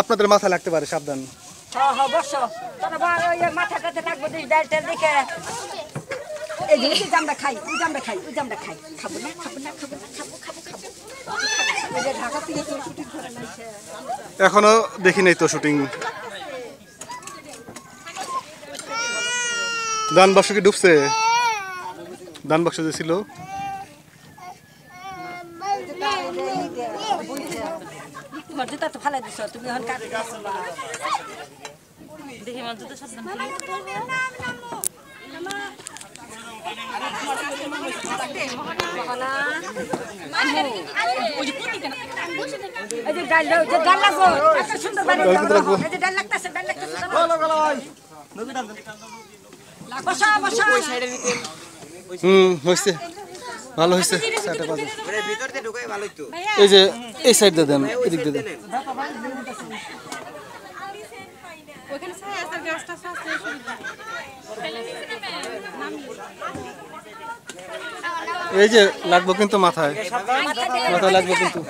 আপনাদের মাথা লাগতে পারে, সাবধান। হ্যাঁ হ্যাঁ বসো, তোর মাথাটাতে থাকবো ডালটা দেখে। এই যে আমরা খাই, আমরা খাই, আমরা খাই, খাবো না খাবো না খাবো না খাবো খাবো খাবো। এই যে ঢাকা থেকে তো শুটিং করে নাইছে, এখনো দেখি নাই তো শুটিং। দান বাক্স কি ডুবছে? দান বাক্স যে ছিল তোমার জুতা তো ফালাই দিছ, তুমি এখন কাটে দেখি আমার জুতো সাবধান হয়েছে, ভালো হয়েছে। এই যে এই সাইড দিয়ে দেন, এদিক দিয়ে দেন। এই যে লাগবো কিন্তু মাথায়, মাথায় লাগবে কিন্তু।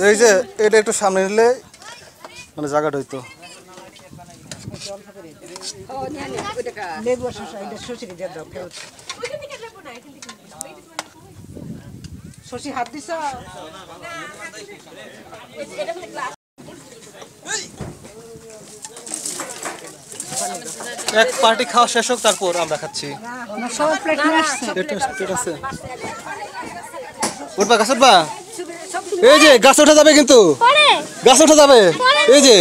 এই যে এটা একটু সামনে নিলে মানে জায়গাটা হইতো। শশী হাত দিছ, এক পার্টি খাওয়া শেষ হোক তারপর আমরা খাচ্ছি। উঠবা গাছ উঠবা, এই যে গাছ ওঠা যাবে কিন্তু, গাছ ওঠা যাবে। এই যে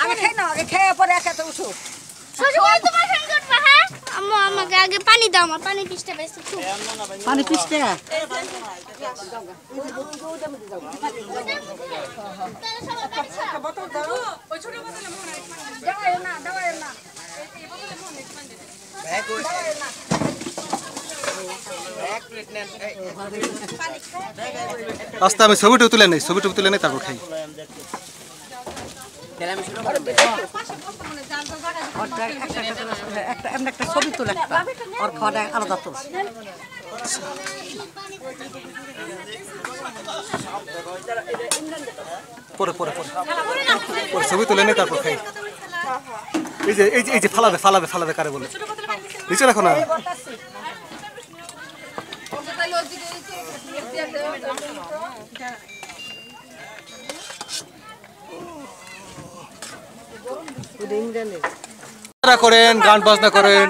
আগে খাই না, আগে খেয়ে পরে একাতে উঠো। আমাকে আগে পানি দাও, আমার পানি পিছতে বেশি পানি পিছতে আস্তে আমি ছবিটা তুলে নেই, ছবিটা তুলে নেই তারপর খাই। একটা ছবি তুলে ওর খাওয়াটা আলাদা তো। পরে পরে পরে পরে ছবি তুলে নেই তারপর খাই। এই যে এই যে এই যে ফালাবে ফালাবে ফালাবে কারে বলে নিচে রাখো না। করেন গান বাজনা করেন,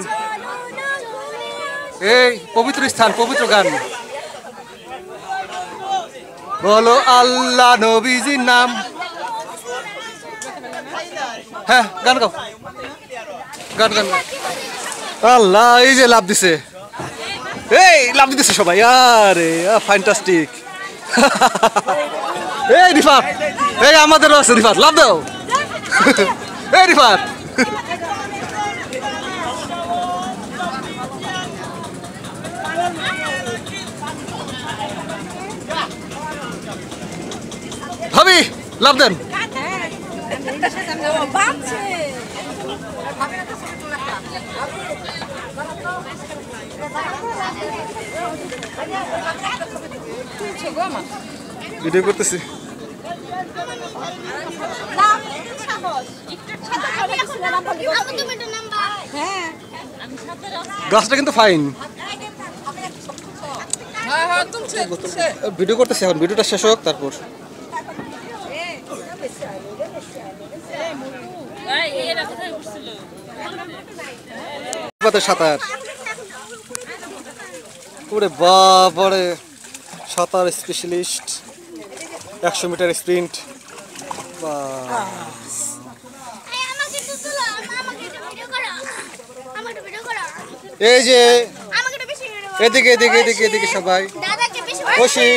এই পবিত্র স্থান, পবিত্র গান বলো আল্লাহ নবীজির নাম। হ্যাঁ গান গাও, গান গান। আল্লাহ এই যে লাভ দিছে, এই লাভ দিতেছে সবাই, আরে ফ্যান্টাস্টিক। এই রিফাত, এই আমাদেরও আছে রিফাত, লাভ দাও। এই রিফাত ভাবি লাভ দেন। ভিডিও করতেছি। গাছটা কিন্তু ফাইন। ভিডিও করতেছি এখন, ভিডিওটা শেষ হোক তারপর। সাঁতার ওরে বাবারে, সাঁতার স্পেশালিস্ট, 100 মিটার স্প্রিন্ট। এই যে এদিকে এদিকে এদিকে এদিকে সবাই খুশি,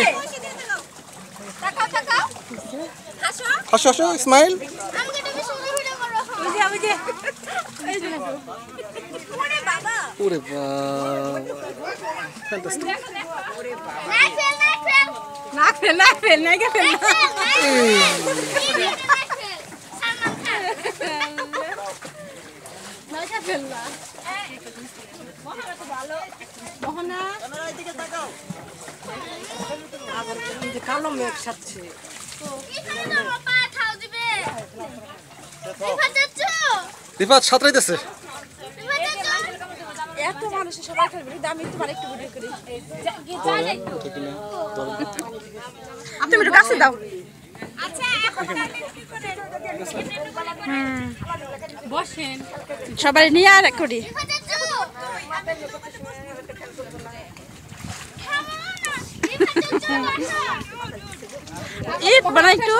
হাসো হাসো, স্মাইল। ওরে বাবা ফ্যান্টাস্টিক নাক ফেল নাইকে ফেল কালো মেঘ সাথে রিফাত সাঁতরাইতেছে এত মানুষ সবাই খেলবে আমি তোমার একটু ভিডিও করি আপনি একটু কাছে দাও বসেন সবাই নিয়ে আর করি ঈদ বানা একটু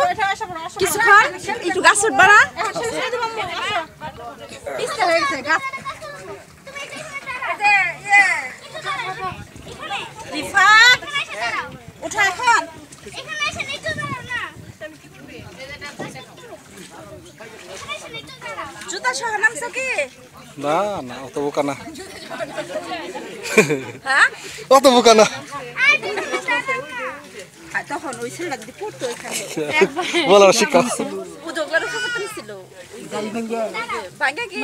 কিছু খান একটু গাছ বানা হয়ে গেছে গাছ রিফাত উঠা এখন জুতা সহ নামছো কি না না অত বোকা না হ্যাঁ অত বোকা না তখন ওই ছেলেটা যদি পড়তো এখানে বলার শিক্ষা উদগলার খবর তো ছিল ভাঙ্গা কি